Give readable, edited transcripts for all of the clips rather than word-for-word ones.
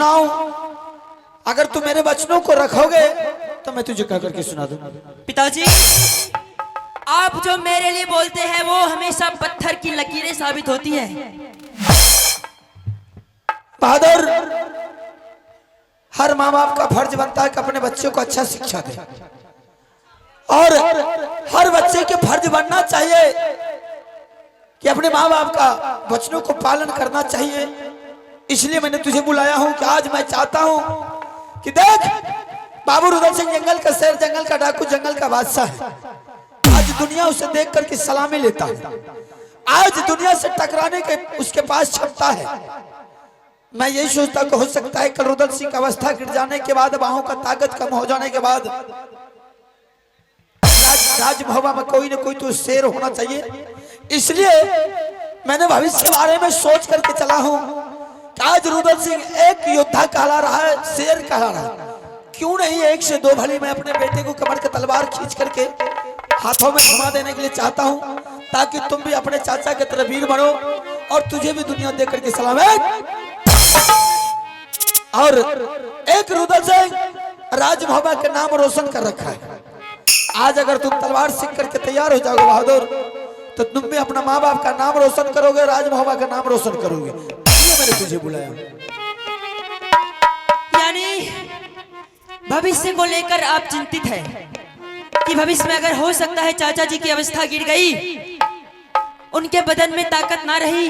सुनाऊं? अगर तू मेरे वचनों को रखोगे तो मैं तुझे कह करके सुना दूं। पिताजी, आप जो मेरे लिए बोलते हैं वो हमेशा पत्थर की लकीरें साबित होती है। बहादुर, हर माँ बाप का फर्ज बनता है कि अपने बच्चों को अच्छा शिक्षा दे, और हर बच्चे के फर्ज बनना चाहिए कि अपने माँ बाप का वचनों को पालन करना चाहिए। इसलिए मैंने तुझे बुलाया हूं कि आज मैं चाहता हूं कि देख, बाबू रुदल सिंह जंगल का शेर, जंगल का डाकू, जंगल का बादशाह है। आज दुनिया उसे देख करके सलामी लेता है। आज दुनिया से टकराने के उसके पास क्षमता है। मैं यही सोचता कि हो सकता है कल रुदल सिंह की अवस्था गिर जाने के बाद, बाहों का ताकत कम हो जाने के बाद राजभवन में कोई ना कोई तो शेर होना चाहिए। इसलिए मैंने भविष्य के बारे में सोच करके चला हूं कि आज रुदल सिंह एक योद्धा कहला रहा है, शेर कहला रहा है। क्यों नहीं एक से दो भली मैं अपने बेटे को कमर के तलवार खींच करके हाथों में घुमा देने के लिए चाहता हूं, ताकि तुम भी अपने चाचा के तरह वीर बनो और तुझे भी दुनिया देख करके सलाम है। और एक रुदल सिंह राजभवन के नाम रोशन कर रखा है। आज अगर तुम तलवार सीख करके तैयार हो जाओगे बहादुर, तो तुम भी अपना माँ बाप का नाम रोशन करोगे, राजभवन का नाम रोशन करोगे। इसलिए मैंने तुझे बुलाया। यानी भविष्य को लेकर आप चिंतित हैं कि भविष्य में अगर हो सकता है चाचा जी की अवस्था गिर गई, उनके बदन में ताकत ना रही,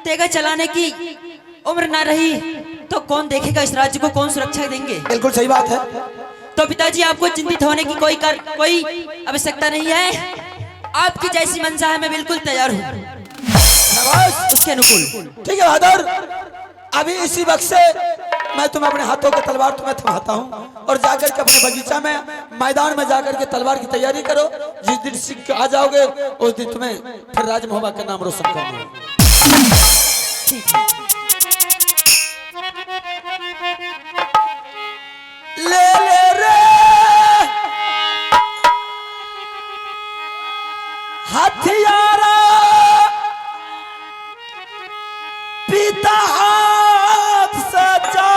तेगा चलाने की उम्र ना रही, तो कौन देखेगा इस राज्य को, कौन सुरक्षा देंगे? बिल्कुल सही बात है। तो पिताजी, आपको चिंतित होने की कोई आवश्यकता नहीं है। आपकी जैसी मंशा है, मैं बिल्कुल तैयार हूँ उसके अनुकूल। ठीक है बहादुर, अभी इसी वक्त से मैं तुम्हें अपने हाथों की तलवार तुम्हें थमाता हूँ और जाकर के अपने बगीचा में, मैदान में जाकर के तलवार की तैयारी करो। जिस दिन सीख के आ जाओगे उस दिन तुम्हें फिर राजभवन का नाम रोशन करना है। ले ले रे हथियारा पिता हाथ सजा,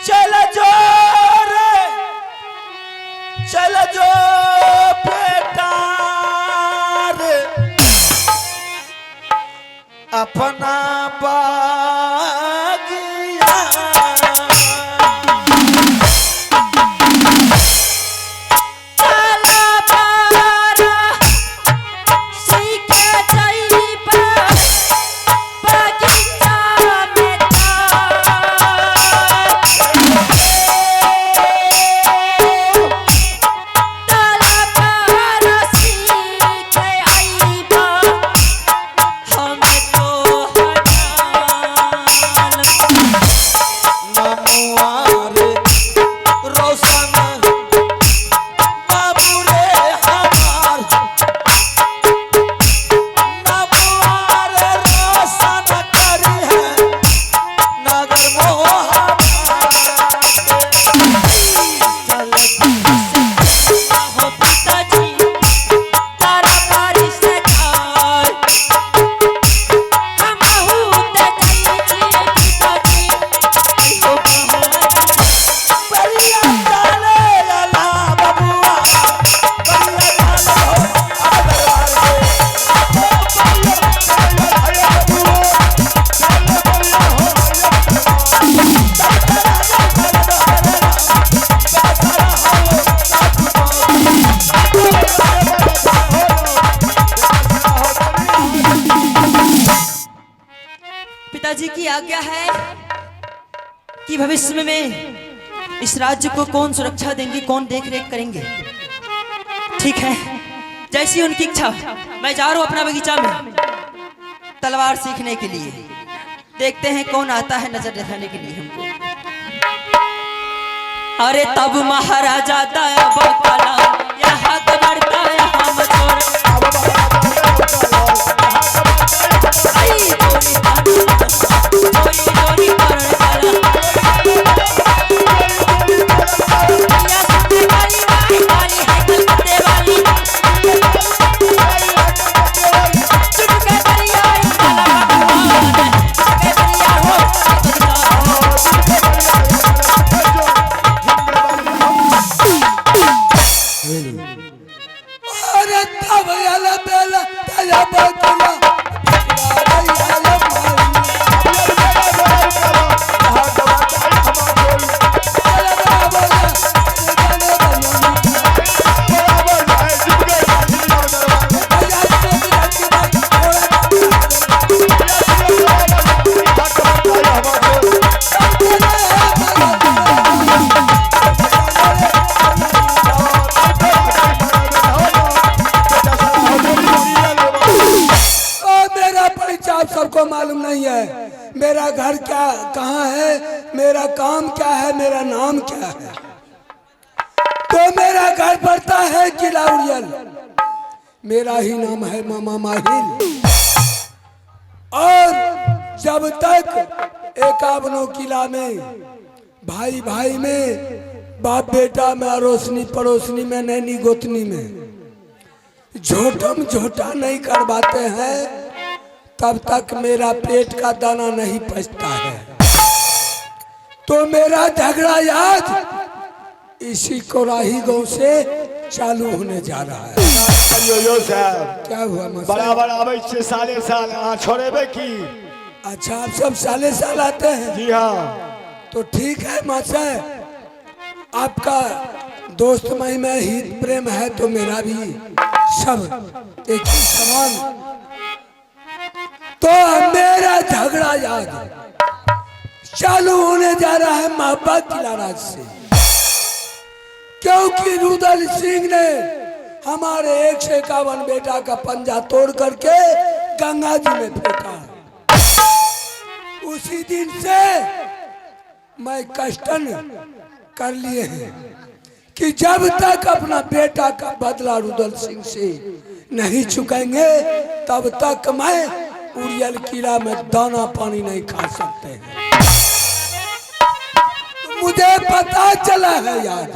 चल जो रे चल जो बेटा रे, अपना बागिया पिताजी की आज्ञा है कि भविष्य में इस राज्य को कौन सुरक्षा देंगे, कौन देख रेख करेंगे। ठीक है, जैसी उनकी इच्छा। मैं जा रहा हूँ अपना बगीचा में तलवार सीखने के लिए। देखते हैं कौन आता है नजर दिखाने के लिए हमको। अरे तब महाराजा दया बकाला यहाँ बढ़ता यहाँ मचोर सबको मालूम नहीं है मेरा घर क्या कहाँ है, मेरा काम क्या है, मेरा नाम क्या है। तो मेरा घर पड़ता है किला उड़ियल, मेरा ही नाम है मामा माहिल। और जब तक एकावनों किला में, भाई भाई में, बाप बेटा में, अड़ोसनी पड़ोसनी में, नैनी गोतनी में झोटम झोटा नहीं करवाते हैं, तब तक मेरा पेट का दाना नहीं पचता है। तो मेरा झगड़ा याद इसी कोराही गांव से चालू होने जा रहा है। यो साहब क्या हुआ मौसा? बराबर आवे से साले साल छोड़ेबे की। अच्छा, आप सब साले साल आते हैं? जी हाँ। तो ठीक है मौसा, आपका दोस्त मई में हित प्रेम है तो मेरा भी सब एक ही समान। तो मेरा झगड़ा याद चालू होने जा रहा है महाबा किला राज से, क्योंकि रुदल सिंह ने हमारे 151 बेटा का पंजा तोड़ करके गंगा जी में फेंका। उसी दिन से मैं कष्टन कर लिए हैं कि जब तक अपना बेटा का बदला रुदल सिंह से नहीं चुकाएंगे तब तक मैं उड़ियल किला में दाना पानी नहीं खा सकते हैं। तो मुझे पता चला है यार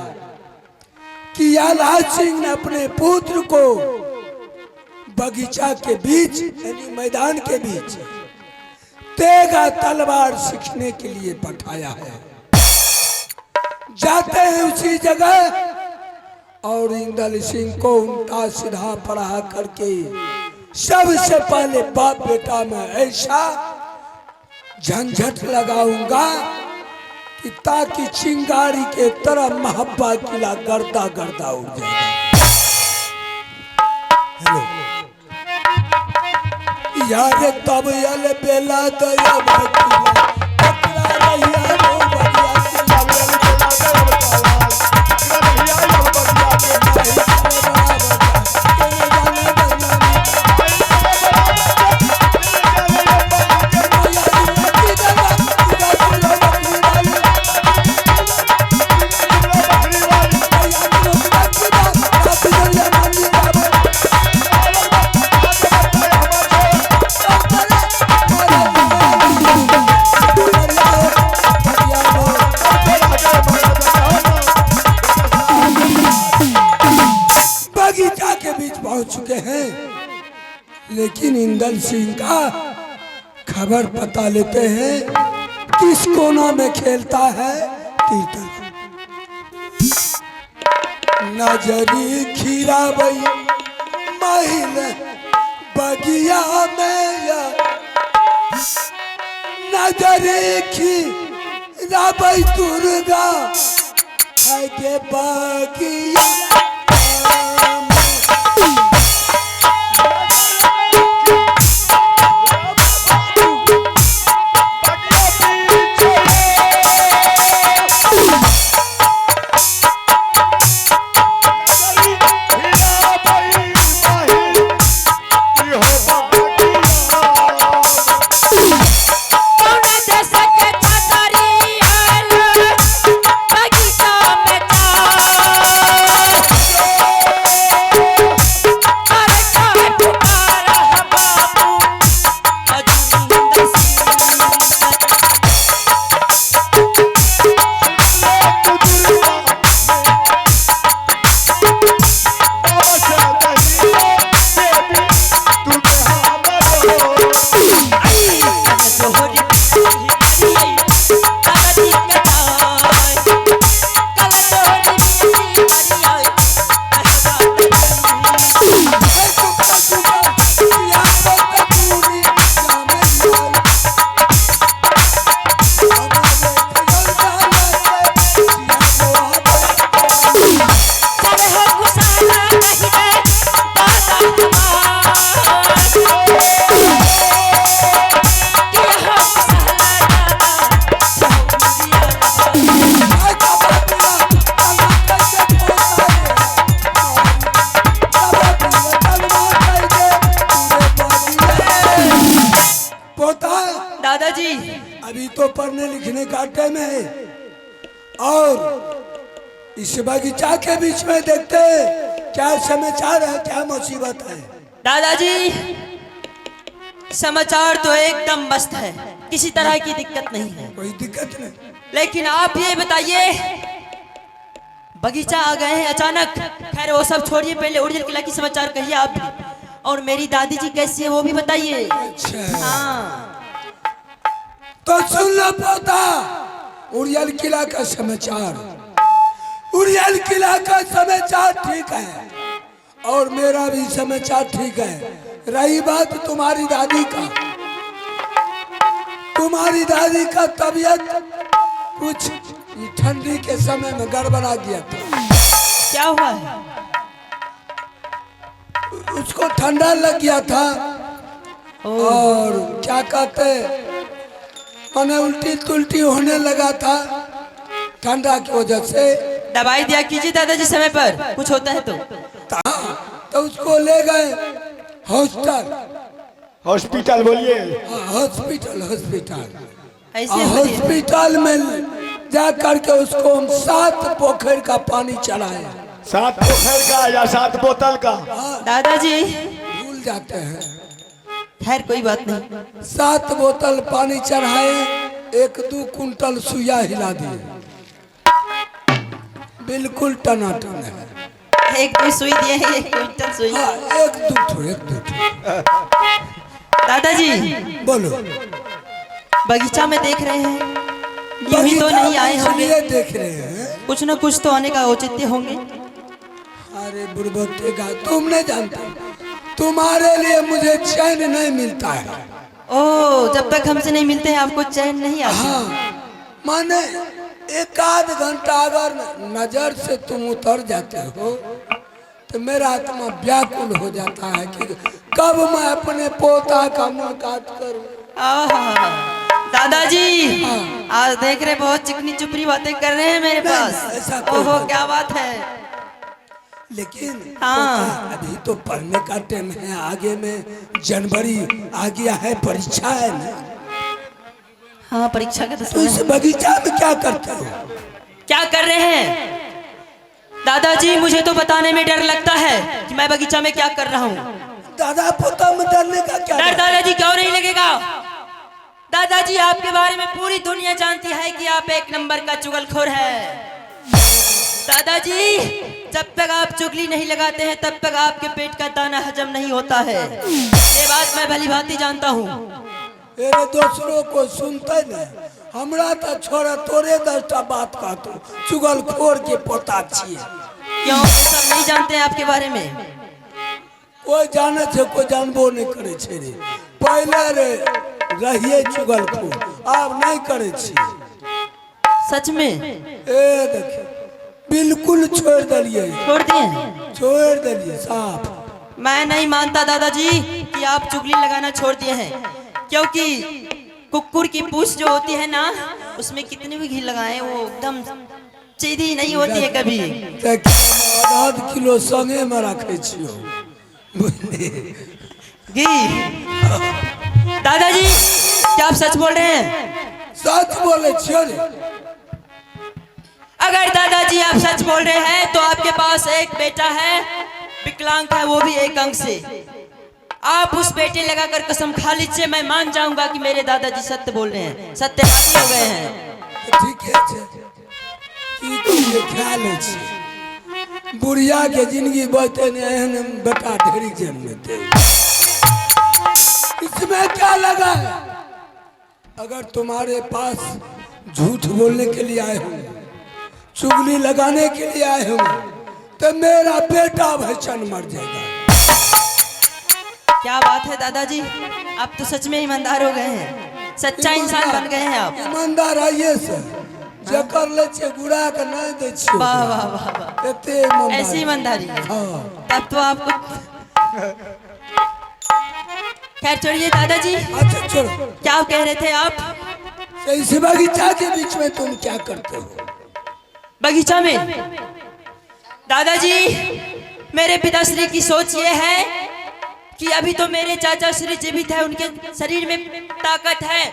कि यालाज सिंह ने अपने पुत्र को बगीचा के बीच यानी मैदान के बीच तेगा तलवार सीखने के लिए पठाया है। जाते हैं उसी जगह और इंदल सिंह को उल्टा सीधा पढ़ा करके सबसे पहले बाप बेटा में ऐसा झंझट लगाऊंगा कि ताकि चिंगारी के तरह महाबा किला गर्दा गर्दा उड़ जाएगा। हेलो यार, तब यल बेला दया किला पकड़ा रहिया रो बगिया चुके हैं। लेकिन इंदल सिंह का खबर पता लेते हैं किस कोना में खेलता है तीतर। नजरी खीरा बई महिल बगिया में, नजरी खीरा बई दुर्गा है के बगिया। दादाजी अभी तो पढ़ने लिखने का टाइम है। और इस बगीचा के बीच में देखते हैं क्या समाचार है, क्या मुसीबत है। दादाजी समाचार तो एकदम मस्त है, किसी तरह की दिक्कत नहीं है। कोई दिक्कत नहीं। लेकिन आप ये बताइए, बगीचा आ गए हैं अचानक। खैर वो सब छोड़िए, पहले उड़ियल किला की समाचार कहिए आप भी। और मेरी दादी जी कैसी है वो भी बताइए। अच्छा हाँ तो सुन लो पोता, उड़ियल किला का समाचार। उड़ियल किला का समाचार ठीक है और मेरा भी समाचार ठीक है। रही बात तुम्हारी दादी का, तुम्हारी दादी का तबीयत कुछ ठंडी के समय में गड़बड़ा गया था। क्या हुआ है? उसको ठंडा लग गया था और क्या कहते मैंने उल्टी तुल्टी होने लगा था ठंडा की वजह से। दवाई दिया कीजिए दादाजी समय पर, कुछ होता है तो उसको ले गए हॉस्टल। हॉस्पिटल बोलिए। हॉस्पिटल हॉस्पिटल ऐसे हॉस्पिटल में जा करके उसको हम 7 पोखर का पानी चढ़ाए। 7 पोखर का या 7 बोतल का? दादाजी भूल जाते हैं। खैर कोई बात नहीं। 7 बोतल पानी चढ़ाए, 1-2 कुंटल सुइया हिला दिए। बिल्कुल टनाटन है। एक कोई सुई दिए है, एक क्विंटल सुई। हाँ, 1-2 दादाजी बोलो। बगीचा में देख रहे हैं, यूं ही तो नहीं आए होंगे, इसलिए देख रहे हैं। कुछ न कुछ तो आने का औचित्य होंगे। अरे बुर्बक का तुम नहीं जानते, तुम्हारे लिए मुझे चैन नहीं मिलता है। ओ, जब तक हमसे नहीं मिलते हैं आपको चैन नहीं आता? हाँ, माने 1-आध घंटा अगर नजर से तुम उतर जाते हो तो मेरा आत्मा व्याकुल हो जाता है कि कब मैं अपने पोता का मुलाकात करूं। आहा, दादाजी आज देख रहे बहुत चिकनी चुपड़ी बातें कर रहे हैं मेरे पास। ऐसा कोई ओहो बात क्या बात है। लेकिन हाँ। अभी तो पढ़ने का टाइम है, आगे में जनवरी आ गया है, परीक्षा है ना। हाँ परीक्षा का तो तो इस बगीचा में क्या करते हो? क्या कर रहे हैं दादाजी? मुझे तो बताने में डर लगता है कि मैं बगीचा में क्या कर रहा हूँ। दादा पोता में डरने का क्या डर दादाजी क्यों नहीं लगेगा? दादाजी आपके बारे में पूरी दुनिया जानती है कि आप एक नंबर का चुगलखोर है। दादाजी जब तक आप चुगली नहीं लगाते हैं तब तक आपके पेट का दाना हजम नहीं होता है, ये बात मैं भली भांति जानता हूँ। मेरे दूसरों को सुनते नहीं, हमरा तो छोड़ा तोरे 10टा बात का तू चुगलखोर के पोता छिए। क्यों सब नहीं जानते हैं आपके बारे में? कोई जाने छे, कोई जानबो नहीं करे छे रे। पहले रे रहिए चुगलखोर, अब नहीं करे छी। सच में? ए देखिए बिल्कुल छोड़ दिए, छोड़ दिए? छोड़ दिए साफ। मैं नहीं मानता दादाजी कि आप चुगली लगाना छोड़ दिए हैं, क्योंकि कुकुर की पूंछ जो होती है ना उसमें कितनी भी घी लगाएं वो एकदम सीधी नहीं होती है कभी। आधा किलो संगे में रखे छियो घी। दादाजी क्या आप सच बोल रहे हैं? सच बोले छियो रे। अगर दादाजी आप सच बोल रहे हैं तो आपके पास एक बेटा है, विकलांग है, वो भी एक अंग से। आप उस बेटे लगाकर कसम खा लीजिए, मैं मान जाऊंगा कि मेरे दादाजी सत्य बोल रहे हैं, सत्यवादी हो गए हैं। ठीक है कि तुम ये ख्याल है बुढ़िया के जिंदगी बचे ने एहन बेटा ढेरी जन्म देते, इसमें क्या लगा है? अगर तुम्हारे पास झूठ बोलने के लिए आए हो, चुगली लगाने के लिए आए हो, तो मेरा बेटा भैचन मर जाएगा। क्या बात है दादाजी, आप तो सच में ईमानदार हो गए हैं, सच्चा इंसान बन गए हैं आप। ईमानदार आइए सर, जकर ले छे गुड़ा के नहीं दे छे। वाह वाह वाह वाह, एते ईमानदारी। ऐसी ईमानदारी। हाँ। तब तो आपको खैर छोड़िए दादाजी, अच्छा छोड़ो, क्या कह रहे थे आप? इस बगीचा के बीच में तुम क्या करते हो? बगीचा में दादाजी मेरे पिताश्री की सोच ये है कि अभी तो मेरे चाचा श्री जीवित है, उनके शरीर में ताकत है,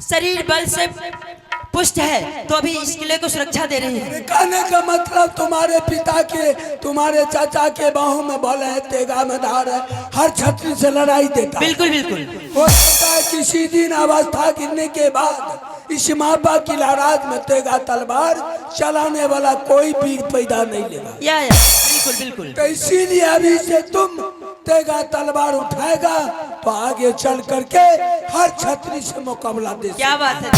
शरीर बल से पुष्ट है तो अभी इस किले को सुरक्षा दे रही है। कहने का मतलब तुम्हारे पिता के, तुम्हारे चाचा के बाहों में बल है, तेगा में धार है, हर छतरी से लड़ाई देता है। बिल्कुल बिल्कुल। हो सकता है किसी दिन अवस्था गिरने के बाद इस मापा की लहराज में तेगा तलवार चलाने वाला कोई वीर पैदा नहीं लेगा। या बिल्कुल बिल्कुल। तो इसीलिए अभी से तुम तेगा तलवार उठाएगा तो आगे चल करके हर छतरी से मुकाबला दे। क्या बात है,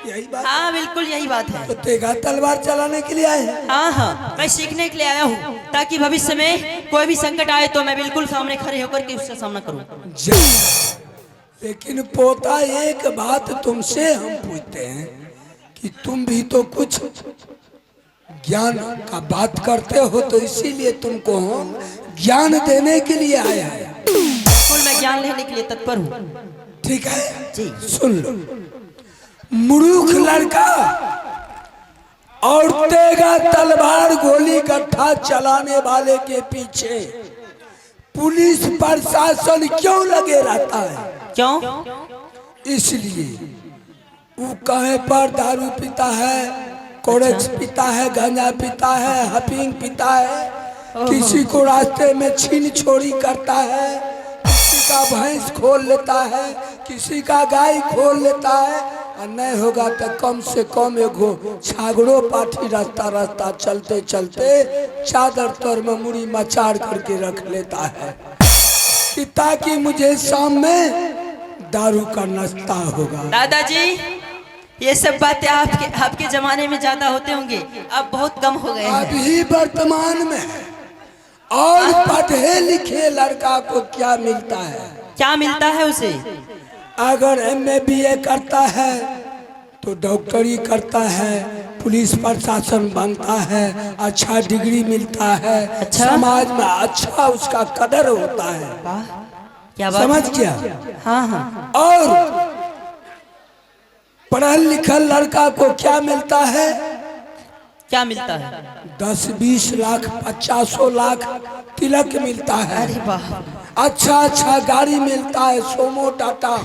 यही बात। हाँ बिल्कुल यही बात है। तो तेगा तलवार चलाने के लिए आए हैं। हाँ हाँ, मैं सीखने के लिए आया हूँ ताकि भविष्य में कोई भी संकट आए तो मैं बिल्कुल सामने खड़े होकर के उसका सामना करूँ। लेकिन पोता एक बात तुमसे हम पूछते हैं कि तुम भी तो कुछ ज्ञान का बात करते हो, तो इसीलिए तुमको हम ज्ञान देने के लिए आया है। बिल्कुल मैं ज्ञान लेने के लिए तत्पर हूँ। ठीक है जी। सुन लो, मूर्ख लड़का और तेगा तलवार गोली गट्ठा चलाने वाले के पीछे पुलिस प्रशासन क्यों लगे रहता है? क्यों? इसलिए वो कहे पर दारू पीता है, कोरेक्स पीता है, गांजा पीता है, हफीम पीता है, किसी को रास्ते में छीन छोड़ी करता है, किसी का भैंस खोल लेता है, किसी का गाय खोल लेता है, और नहीं होगा तो कम से कम एगो छागड़ो पाठी रास्ता रास्ता चलते चलते चादर तर में मुड़ी मचाड़ करके रख लेता है कि ताकि मुझे शाम में दारू का नाश्ता होगा। दादाजी ये सब बातें आपके जमाने में ज्यादा होते होंगे, अब बहुत कम हो गए हैं। अभी वर्तमान में और पढ़े लिखे लड़का को क्या मिलता है? क्या मिलता है उसे? अगर MA BA करता है तो डॉक्टरी करता है, पुलिस प्रशासन बनता है, अच्छा डिग्री मिलता है, अच्छा? समाज में अच्छा उसका कदर होता है। क्या बात? समझ गया? हाँ हाँ। और पढ़ा लिखा लड़का को क्या मिलता है? क्या मिलता है? 10-20 लाख 50 लाख तिलक मिलता है। अरे वाह। अच्छा अच्छा गाड़ी मिलता है, सोमो टाटा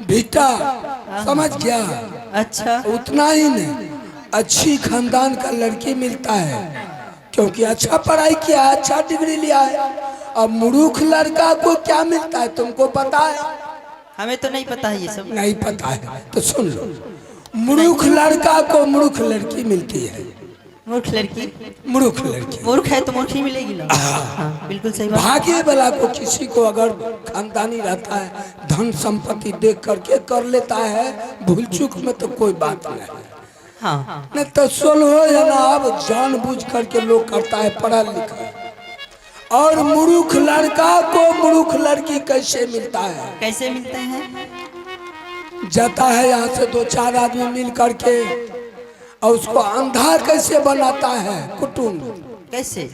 बीटा। समझ गया? अच्छा। उतना ही नहीं, अच्छी खानदान का लड़की मिलता है क्योंकि अच्छा पढ़ाई किया है, अच्छा डिग्री लिया है। अब मूर्ख लड़का को क्या मिलता है तुमको पता है? हमें तो नहीं पता है ये सब। नहीं पता है तो सुन लो, मूर्ख लड़का को मूर्ख लड़की मिलती है। मूर्ख लड़की? मूर्ख लड़की मूर्ख है तो मूर्ख ही मिलेगी ना। हाँ, बिल्कुल सही बात। भाग्य वाला को किसी को अगर खानदानी रहता है, धन संपत्ति देख करके कर लेता है, भूल चूक में तो कोई बात नहीं है। हाँ नहीं तो सोलह जनाब जानबूझ करके लोग करता है पढ़ा लिखा। और मूर्ख लड़का को मूर्ख लड़की कैसे मिलता है? कैसे मिलते हैं? जाता है यहाँ से 2-4 आदमी मिल करके और उसको अंधा कैसे बनाता है? कुटुंब। कैसे?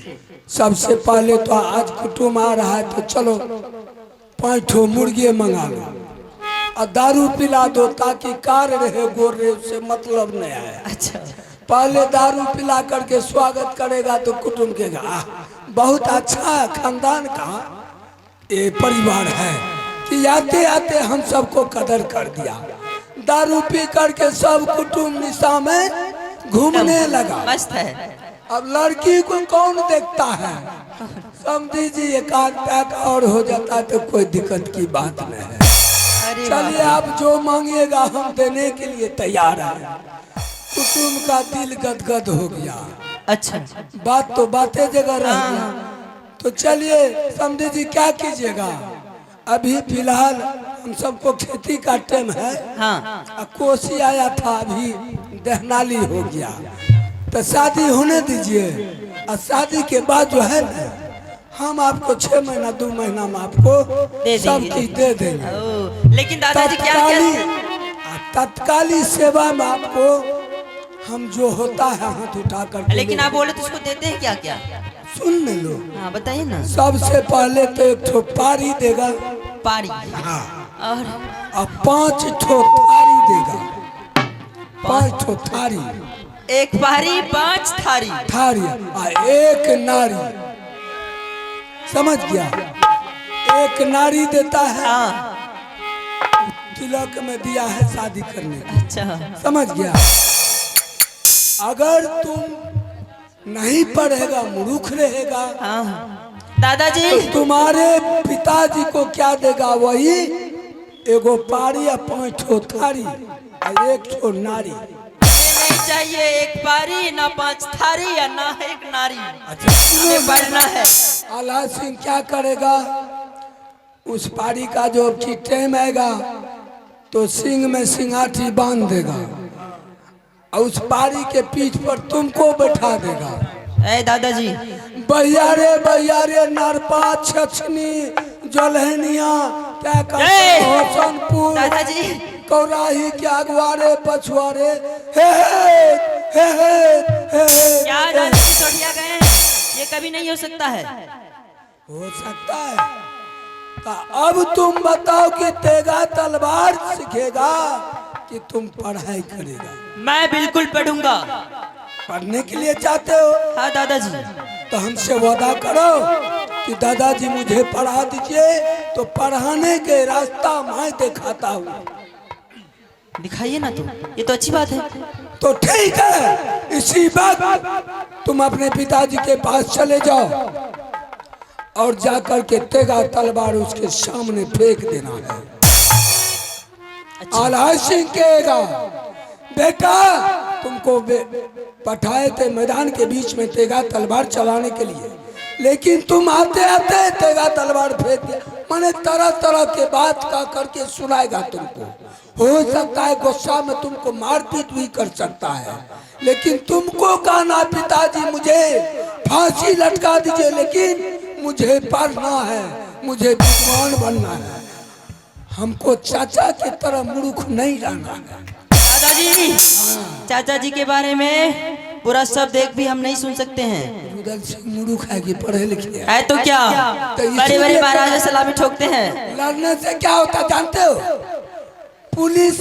सबसे पहले तो आज कुटुंब आ रहा है तो चलो 5 ठो मुर्गे मंगा लो और दारू पिला दो ताकि कार रहे गोर रहे, उससे मतलब नहीं है। अच्छा। पहले दारू पिला करके स्वागत करेगा तो कुटुंब के बहुत अच्छा खानदान का ये परिवार है कि आते आते हम सबको कदर कर दिया। दारू पी करके सब कुटुंब निशा में घूमने लगा। मस्त है। अब लड़की को कौन देखता है? समझिए एक आध पैक और हो जाता तो कोई दिक्कत की बात नहीं है। अरे चलिए आप जो मांगिएगा हम देने के लिए तैयार हैं। कुटुंब का दिल गदगद हो गया। अच्छा। बात तो बातें जगह रह गया। तो चलिए समझे जी क्या कीजिएगा, अभी फिलहाल हम सबको खेती का टाइम है। हाँ। कोसी आया था, अभी दहनाली हो गया तो शादी होने दीजिए। और शादी के बाद जो है ना हम आपको 6 महीना 2 महीना में आपको सब चीज दे देंगे। लेकिन दादाजी क्या तत्कालीन सेवा में आपको हम जो होता है हाथ उठा कर। लेकिन आप बोले तो उसको देते हैं क्या क्या? सुन लो। हाँ बताइए ना। सबसे पहले तो 1 ठो पारी देगा। पारी? हाँ। और 5 ठो थारी देगा। 5 ठो थारी। 1 पारी 5 थारी। थारी और 1 नारी। समझ गया? 1 नारी देता है। हाँ। तिलक में दिया है शादी करने का। अच्छा समझ गया। अगर तुम नहीं पढ़ेगा, मूर्ख रहेगा, हाँ दादाजी। तो तुम्हारे पिताजी को क्या देगा? वही एगो पारी या 5 ठो थारी और 1 ठो नारी। ये नहीं चाहिए एक पारी, ना 5 थारी या ना एक नारी। अच्छा हमें पढ़ना है। आला सिंह क्या करेगा? उस पारी का जो टाइम आएगा तो सिंह में सिंगाठी बांध देगा और उस पारी के पीठ पर तुमको बैठा देगा। ए दादाजी, भैया रे नरपा छछनी जलहनिया क्या ए! होसनपुर दादाजी कौराही के अगवारे पछुआरे हे हे हे हे हे क्या दादाजी सोटिया गए हैं? ये कभी नहीं हो सकता है। हो सकता है। तो अब तुम बताओ कि तेगा तलवार सीखेगा कि तुम पढ़ाई करेगा? मैं बिल्कुल पढ़ूंगा। पढ़ने के लिए चाहते हो हाँ दादाजी। तो हमसे वादा करो कि दादाजी मुझे पढ़ा दीजिए, तो पढ़ाने के रास्ता मैं दिखाता हूँ। दिखाइए ना, तो ये तो अच्छी बात है। तो ठीक है, इसी वक्त तुम अपने पिताजी के पास चले जाओ और जाकर के तेगा तलवार उसके सामने फेंक देना है। आला सिंह कहेगा बेटा तुमको पठाए थे मैदान के बीच में तेगा तलवार चलाने के लिए, लेकिन तुम आते आते तेगा तलवार फेंक दिया। मैंने तरह तरह के बात का करके सुनाएगा तुमको। हो सकता है गुस्सा में तुमको मारपीट भी कर सकता है, लेकिन तुमको कहना पिताजी मुझे फांसी लटका दीजिए, लेकिन मुझे पढ़ना है, मुझे विद्वान बनना है। हमको चाचा की तरह मूर्ख नहीं रहना है। दादाजी, चाचा जी के बारे में पूरा शब्द एक भी हम नहीं सुन सकते हैं। रुदल सिंह मूर्ख है कि पढ़े लिखे है तो क्या, बड़े बड़े महाराजा सलामी ठोकते हैं। लड़ने से क्या होता जानते हो? पुलिस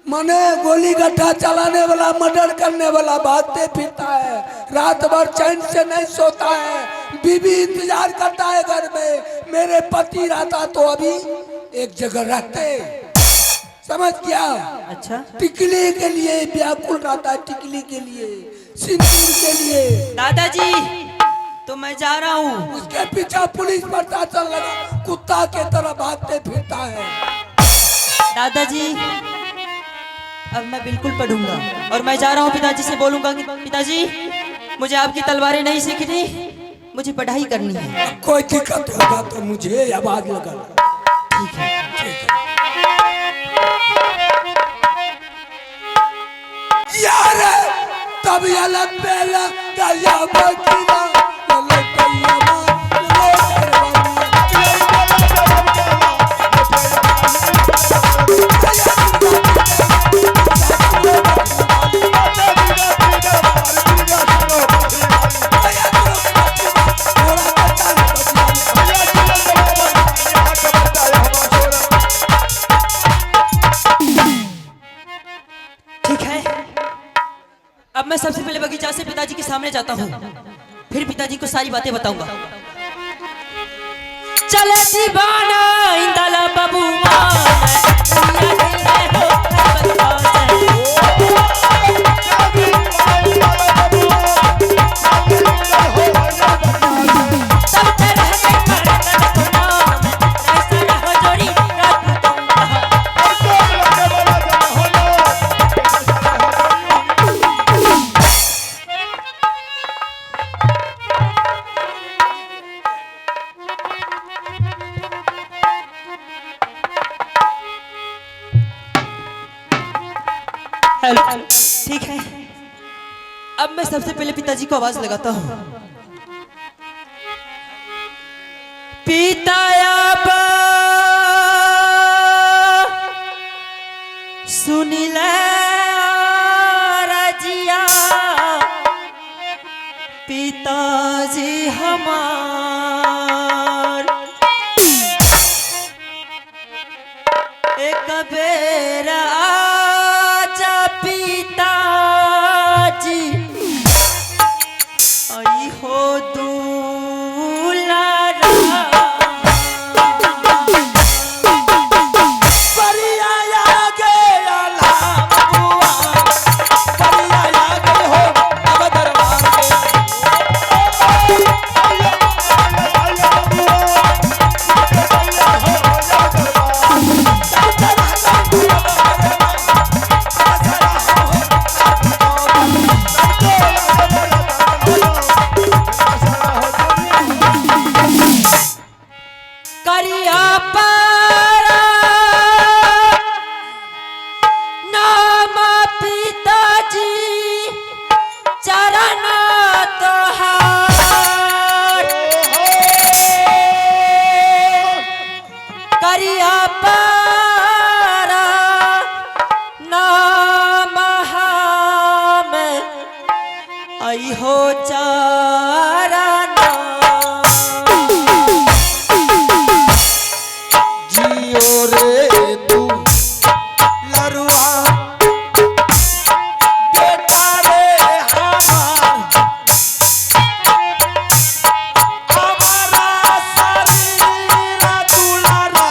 मने गोली गड्ढा चलाने वाला, मर्डर करने वाला भागते फिरता है, रात भर चैन से नहीं सोता है, बीवी इंतजार करता है घर में। मेरे पति रहता तो अभी एक जगह रहते। समझ गया? अच्छा टिकली के लिए व्याकुल रहता है, टिकली के लिए, सिंदूर के लिए। दादाजी तो मैं जा रहा हूँ। उसके पीछे पुलिस प्रशासन लगा कुत्ता के तरह भागते फिरता है। दादाजी अब मैं बिल्कुल पढ़ूंगा और मैं जा रहा हूँ। पिताजी से बोलूंगा कि पिताजी मुझे आपकी तलवारें नहीं सीखनी, मुझे पढ़ाई करनी है। कोई दिक्कत होगा तो मुझे आवाज लगा। ठीक है। यार तब अलग बेला गया बकीना अब मैं सबसे पहले बगीचा से पिताजी के सामने जाता हूँ, फिर पिताजी को सारी बातें बताऊंगा। चले दीवाना इंदला बबुआ ठीक है। अब मैं सबसे पहले पिताजी को आवाज लगाता हूँ। पिताया बा सुनिले रजिया, पिताजी हमार एक बेरा पिताजी आई हो दुलारा। बड़ी करिया पारा नाम पिताजी चरण तोहार करिया पारा नाम हम आई हो चारा जियो रे तू लरुआ बेटा रे हमारा शरीर दुलारा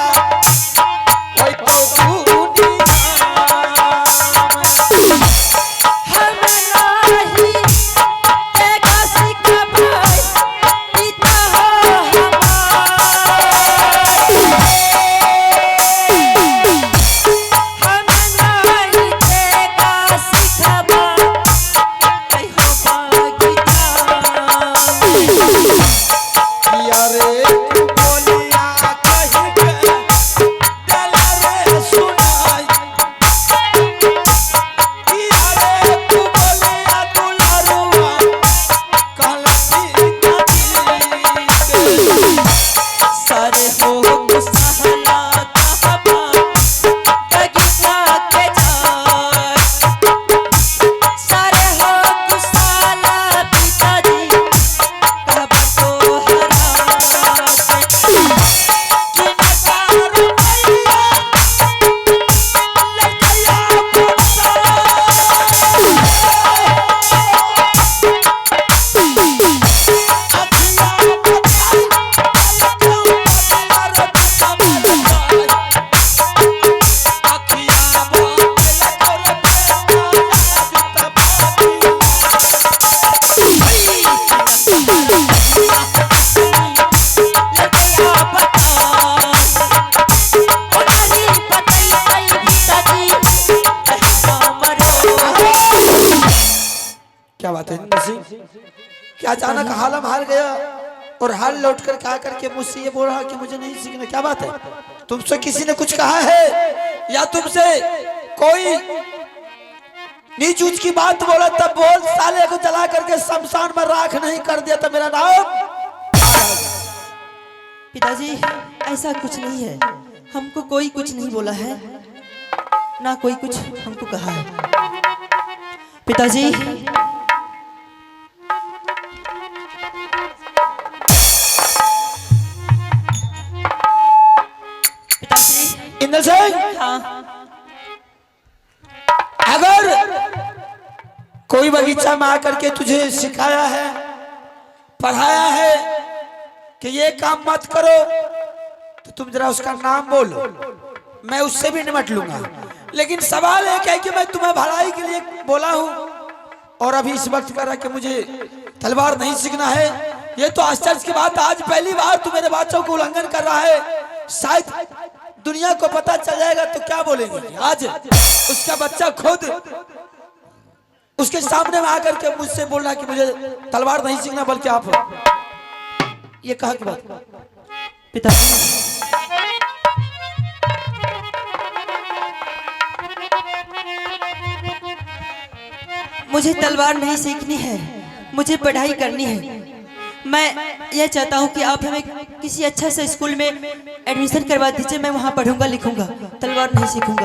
ओए तो हम नाही तेगा सिखबाई पिता हो हम नाही तेगा सिखबाई हो भागीता किया रे तू बोलिया कहीं के दिल रे सुनाई किया रे तू बोलिया दुलारुआ कहलती सारे हो सहला कहबा तगिया के जाय सारे हो कुशाला पिताजी कहबा तो हरा कि नकार भैया लड़कैया लड़कैया बता ओनारी पतई तई पिताजी कहबा मरो क्या बात है इंद्र सिंह? क्या अचानक हालम हार गया और हाल लौट कर कहा करके मुझसे ये बोल रहा कि मुझे नहीं सीखना? क्या बात है? तुमसे किसी ने कुछ कहा है या तुमसे कोई नीच ऊंच की बात बोला तब बोल, साले को जला करके शमशान में राख नहीं कर दिया तो मेरा नाम? पिताजी ऐसा कुछ नहीं है, हमको कोई कुछ नहीं बोला है, ना कोई कुछ हमको कहा है। पिताजी पिताजी इंद्र सिंह, हाँ अगर कोई बगीचा में आकर के तुझे सिखाया है, पढ़ाया है कि ये काम मत करो, तो तुम जरा उसका नाम बोलो, मैं उससे भी निपट लूंगा। लेकिन सवाल एक है कि मैं तुम्हें भलाई के लिए बोला हूं और अभी इस वक्त कर रहा कि मुझे तलवार नहीं सीखना है। ये तो आश्चर्य की बात, आज पहली बार तू मेरे बच्चों को उल्लंघन कर रहा है। शायद दुनिया को पता चल जाएगा तो क्या बोलेंगे। आज उसका बच्चा खुद उसके सामने में आकर के मुझसे बोल रहा कि मुझे तलवार नहीं सीखना बल्कि आप ये कहा की बात? पिताजी मुझे तलवार नहीं सीखनी है, मुझे पढ़ाई करनी है। मैं यह चाहता हूँ कि आप हमें किसी अच्छा से स्कूल में एडमिशन करवा दीजिए, मैं वहाँ पढ़ूंगा लिखूंगा, तलवार नहीं सीखूंगा।